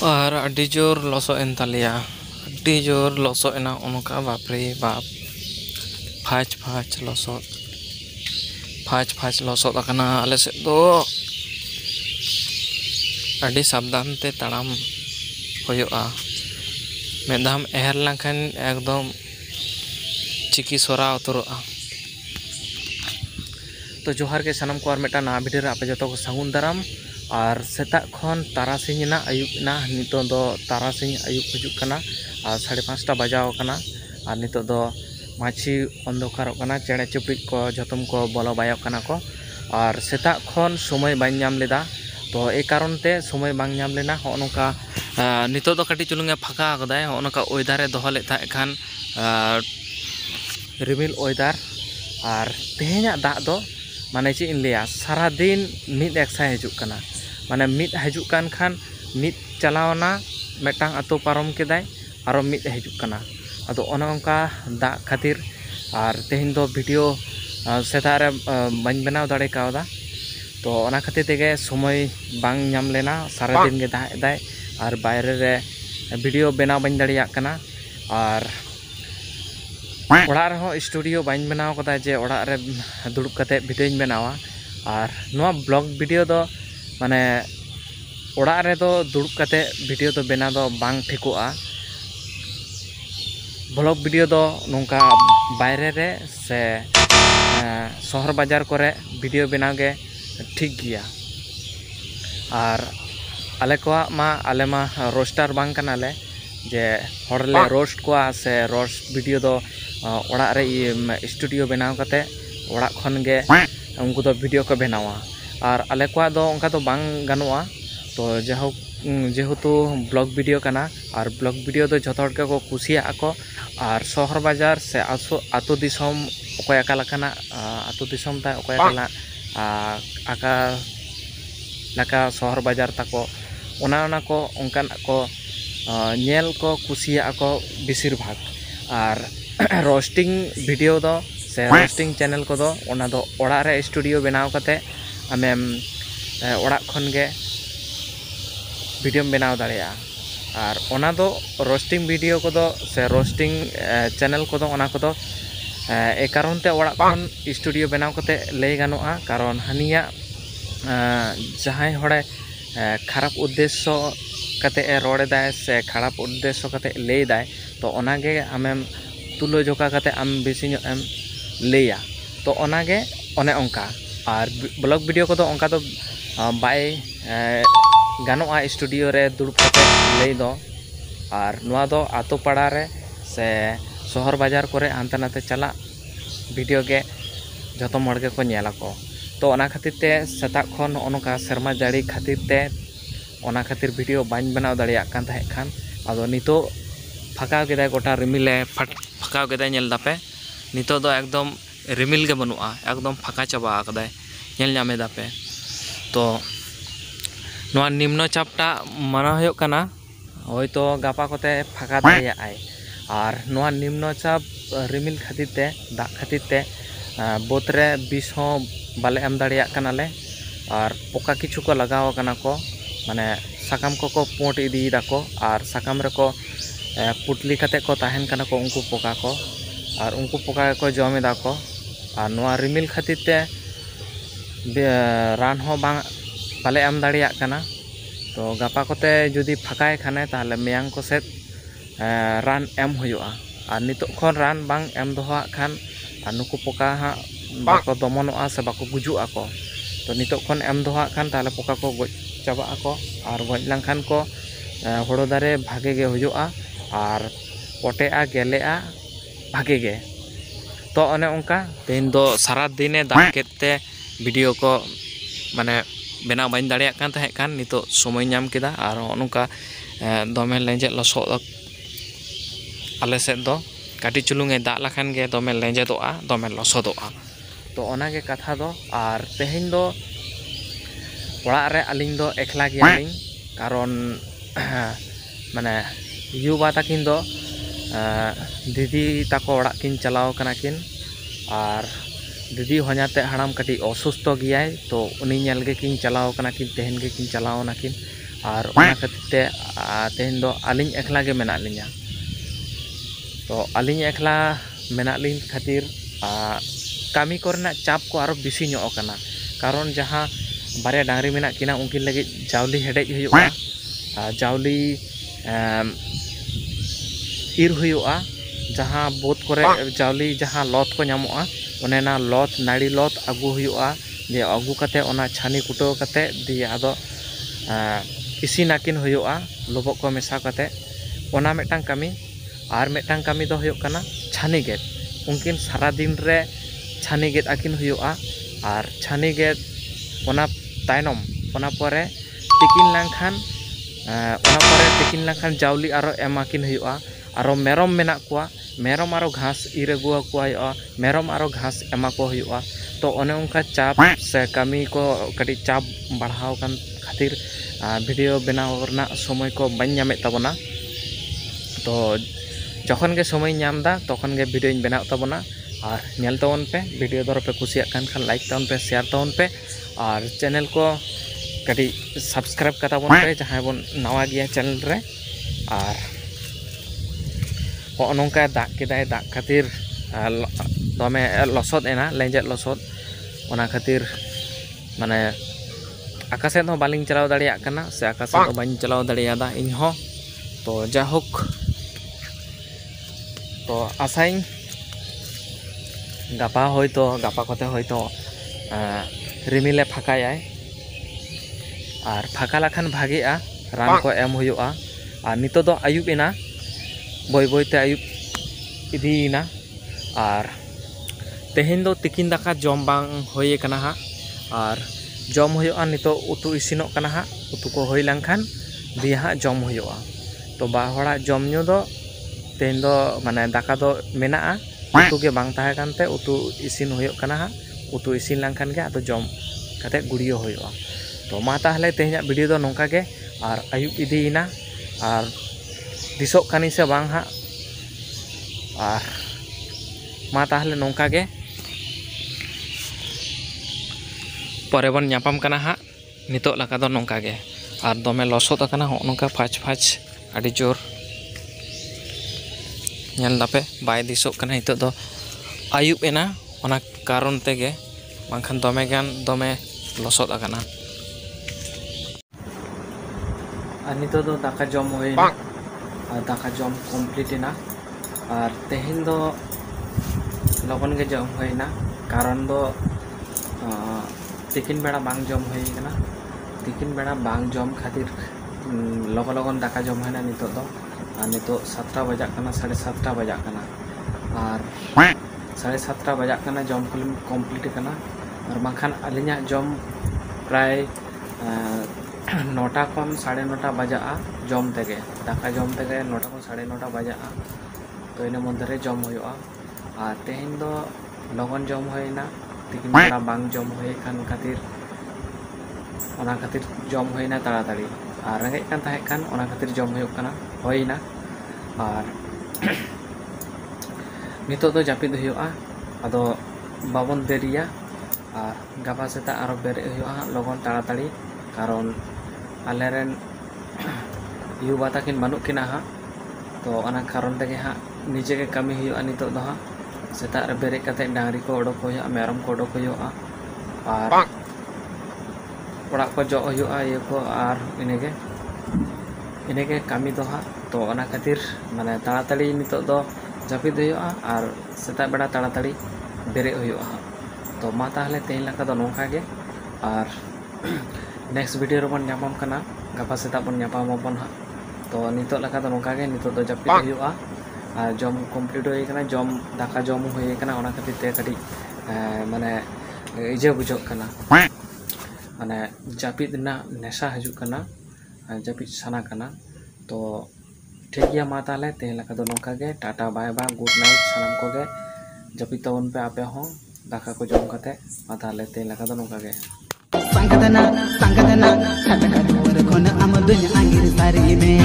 और अड्डी जोर लसो एन तालिया अड्डी जोर लसो एना उनका बापरे बाप फाच फाच लसो अकना आले से दो अड्डी सावधान ते ताड़ाम होयोआ मेदाम एहर लखन एकदम चिकी सोरा उतरोआ। तो जोहार के सनम को और मेटा ना भिडियो रे आपे जतो को सागुन दाराम और सेता खन तारासिना आयुबना नितो दो तारासिन आयुब हजुक कना और 5:30 बजाव कना और नितो दो माछी अंधकार कना चेणे चुपड़ी को जतम को बोलो बायक कना को और सेता खन समय बाñ नाम लेदा। तो ए कारण ते समय बाñ नाम लेना होनका नितो दो कटी चुलुंगे फाका आगदाय होनका ओइदारे दोहो ले था खान रिमिल ओइदार और तेहेña दाग दो माने ची इन लिया सारा दिन मिद एक्सा हजुक कना माने मिद हजुक कान खान मिद चलावना मेटांग आतो पारम केदाय आरो मिद हजुक कना अदो ओना ओनका दा खातिर और तेहेñ दो वीडियो सेतारे बाñ बनाव दाड़े कावदा। तो ओना खातिर तेगे समय बांग नाम लेना सारा दिन गे दाग दाय और बायरे रे वीडियो बनाव बाñ दाड़िया कना और ओड़ा रहो स्टूडियो बाñ बनाव कदा जे ओड़ा रे दुड़ुब कते वीडियो बनावा और नोआ ब्लॉग वीडियो दो माने ओड़ा रे दो दुड़ुब कते वीडियो दो बना दो बांग ठिकोआ। ब्लॉग वीडियो दो नोंका बायरे रे से शहर बाजार करे वीडियो बनाव गे ठीक गिया। और आले को मा रोस्टार बांग कनाले जे हरले रोस्ट को से रोस्ट वीडियो दो ओड़ा रे स्टूडियो बनाव कते ओड़ा खन गे उनको दो वीडियो को बनावा और आले को दो उनका तो बांग गनोआ। तो जेहेतु ब्लॉग वीडियो कना और ब्लॉग वीडियो दो जतो हर के को कुसिया आको और शहर बाजार से आतो दिसम ओकय आका लकाना आतो दिसम ता ओकय आका लका शहर बाजार ताको ओना को उनकान को नेल को कुसिया को बेसिर भाग और रोस्टिंग वीडियो दो से रोस्टिंग चैनल को दो ओना दो ओड़ा रे स्टूडियो बनाव कते आमेम ओड़ा खन गे वीडियो बनाव दाड़िया और ओना दो रोस्टिंग वीडियो को दो से रोस्टिंग चैनल को दो ओना को दो ए कारण ते ओड़ा खन स्टूडियो बनाव कते लय गानोआ कारण हानिया जहां हड़े खराब उद्देश्य कते रोड़े दाय से खराब उद्देश्य कते लय दाय तो ओनागे आमेम तुलो जोका कते आम बेसी एम लेया। तो ओनागे ओने ओंका और ब्लॉग वीडियो को दो ओंका तो बाय गानोआ स्टूडियो रे दुड़ुब कते लय दो और नोआ दो आतो पाड़ा रे से शहर बाजार करे हानते नाते चला वीडियो गे जतो मड़गे को नेला को। तो ओना खातिर ते सेता खन ओनका शर्मा जाड़ी खातिर ते ओना खातिर वीडियो बाñ बनाव दाड़िया कान थाहे खान आदो नितो फाका केदाय गोटा रिमिले फाका केदाय नेल दापे नितो दो एकदम रिमिल गे बनुआ एकदम फाका चाबा आकदाय नेल नामे दापे। तो नोआ निम्न चापटा माना होयो कना होयतो गापा कोते फाका दाड़िया आय और नोआ निम्न चाप रिमिल खातिर ते दाग खातिर ते बोतरे बिस हो बाले एम दाड़िया कनाले और पोका किछु को लगाव कना को माने साकाम को पोट इदी दाको और साकाम रे को पुटली कते को ताहेन कना को उनको पोका को और उनको पोका को जमे दाको और नोआ रिमिल खातिर ते रान हो बाले एम दाड़िया कना। तो गापा कोते जुदी फाकाय खाने ताहले मेयांग को सेत रान एम हुयुआ और नितो खन रान बांग एम दोहा खान और नुकु पोका हा बाको दमनोआ से बाको गुजुआ को। तो नितो खन एम दोहा खान ताहले पोका को गज चाबा को और गज लंखान को होड़ो दारे भागे गे हुयुआ और पोटेआ गेलेआ भागे गे। तो ओने उनका तेन दो सारा दिने दाग केते वीडियो को माने बनाव बाñ दाड़िया कान थाहे खान नितो समय नाम केदा और ओनका दमे लेंजे लसो आले सेद दो काटी चुलुंगे दाग लखान गे दमे लेंजेदोआ दमे लसोदोआ। तो ओनागे कथा दो और तेहेñ दो ओड़ा रे अलिंग दो एकला गियालिंग कारण माने युवा ताकिन दो दीदी ताको ओड़ा किन चलाव कना किन और दीदी हो냐ते हड़ाम कटी असुस्थ गियाय तो उनी नेल गे किन चलाव कना किन तेहेन गे किन चलाव ना किन और ओना खातिर ते तेहेन दो आलिኝ एकला गे मेना लिña तो आलिኝ एकला मेना लिñ खातिर कामी कोरेना चाप को आरो बेसी ᱧᱚᱜ kana कारण जहाँ बारे डांगरी मेना किना उनकिन लगे जावली हेडेज हुयुआ जावली इर हुयुआ जहाँ बोत कोरे जावली जहाँ लॉत को ᱧᱟᱢᱚᱜᱼᱟ ओनेना लॉत नाड़ी लॉत आगू हुयुआ जे आगू कते ओना छानी कुटो कते दिया आदो इसिनाकिन हुयुआ लोबोक को मेसा कते ओना मेटांग कामी आर मेटांग कामी दो हुयुक काना छानी गेद उनकिन सारा दिन रे छानी गेद आकिन हुयुआ और छानी गेद ओना तायनम ओना परे तिकिन लांखान जावली आरो एमाकिन हुयुआ आरो मेरम मेना कुआ मेरम आरो घास इर अगुआ कुआ हुयुआ मेरम आरो घास एमा को हुयुआ तो ओने उनका चाप से कामी को कटी चाप बढ़ाव कान खातिर वीडियो बनाव रना समय को बाñ ñaमेत ताबोना तो जखन गे समय ñामदा तखन गे वीडियो बनाव ताबोना और नेल ताबोन पे वीडियो दर पे कुसिया कान खान लाइक ताबोन पे शेयर ताबोन पे और चैनल को कटी सब्सक्राइब का ताबोन पे जहां बोन नवा गया चैनल रे और हो नोंका दाग केदाय दाग खातिर दमे लसद एना लेंजेट लसद ओना खातिर माने आकाशे तो बालिंग चलाव दाड़िया कना से आकाशे तो बाñ चलाव दाड़ियादा इन हो तो जाहोक तो आसाई गापा होयतो गापा कते होयतो रिमिले फाकायाय और फाका लाखान भागेआ रान को एम हुयुआ और नितो दो आयुब एना बय बयते आयुब इदीना और तेहेन दो तिकिन दाका जम बांग होय कना हा और जम हुयुआ नितो उतु इसिनोक कना हा उतु को होय लांखान दिया हा जम हुयुआ तो बाहड़ा जम न्यू दो तेहेन दो माने दाका दो मेना उतु के बांग ताहे कानते उतु इसिन हुयुक कना हा उतु इसिन लांखान गे आदो जम कते गुड़ियो हुयुआ तो मा ताहले तेहेना वीडियो दो नोंका गे और आयुब इदीना और दिसोक कानी से बांग हा और मा ताहले नोंका गे परे बन ñापाम कना हा नितो लका दो नोंका गे और दमे लसद अकना हो नोंका फाच फाच आडी जोर नेल दापे बाय दिसोक कना हितो दो आयुब एना ओना कारण तेगे बांखान दमे गान दमे लसद अकना और नितो दो दाका जम होइना और दाका जम कमप्लीट एना और तेहेन दो लगन गे जम होइना कारण दो तिकिन बेड़ा बांग जम होई कना तिकिन बेड़ा बांग जम खातिर लगन लगन दाका जम होइना नितो दो और नितो 7टा बजा कना 7:30 बजा कना और 7:30 बजा कना जम कमप्लीट कना और बांखान अलिña जम प्राय 9टा खन 9:30 बजा जम तेगे दाका जम तेगे 9टा खन 9:30 बजा तो इन मध्य जम हुयुआ और तेहेन दो लगन जम होइना तिकिन बेड़ा बांग जम होय खान खातिर ओना खातिर जम होइना ताड़ाताड़ी और रेंगे कान ताहे खान ओना खातिर जम हुयुक कना होइना और नितो दो जापिद हुयुआ आदो बाबन देरिया और गापा सेता आरो बेरे हुयुआ लगन ताड़ाताड़ी कारण आलेरेन युवा ताकिन बानुक किना हा तो ओना कारण तेगे हा निजे के कमी हुयुआ नितो दो हा सेता रे बेरे कते डांगरी को ओडोक हुयुआ मेरम को ओडोक हुयुआ और ओड़ा को जो हुयुआ ये को और इनेगे कमी दो हा तो ओना खातिर माने ताड़ाताड़ी नितो दो जापिद हुयुआ और सेता बेड़ा ताड़ाताड़ी बेरे हुयुआ तो मा ताहले तेहेन लका दो नोंका गे और नेक्स्ट वीडियो रे बन ñaपाम कना गापा सेता बन ñaपामबन हा तो नितो लका दो नोंका गे नितो दो जापिद हुयुआ और जम कमप्लीट होय कना जम दाका जम होय कना ओना खातिर ते कटी माने इजे बुझोक कना माने जापिद ना नेशा हजु कना जापिद साना कना तो ठीक गया मा ताहले तेहेन लका दो नोंका गे tata bye bye good night सानाम को गे जापिद ताबोन पे आपे हो दाका को जम कते मा ताहले तेहेन लका दो नोंका गे संगदना खटका जोर कोन आम दुनिया आंगिर सारी में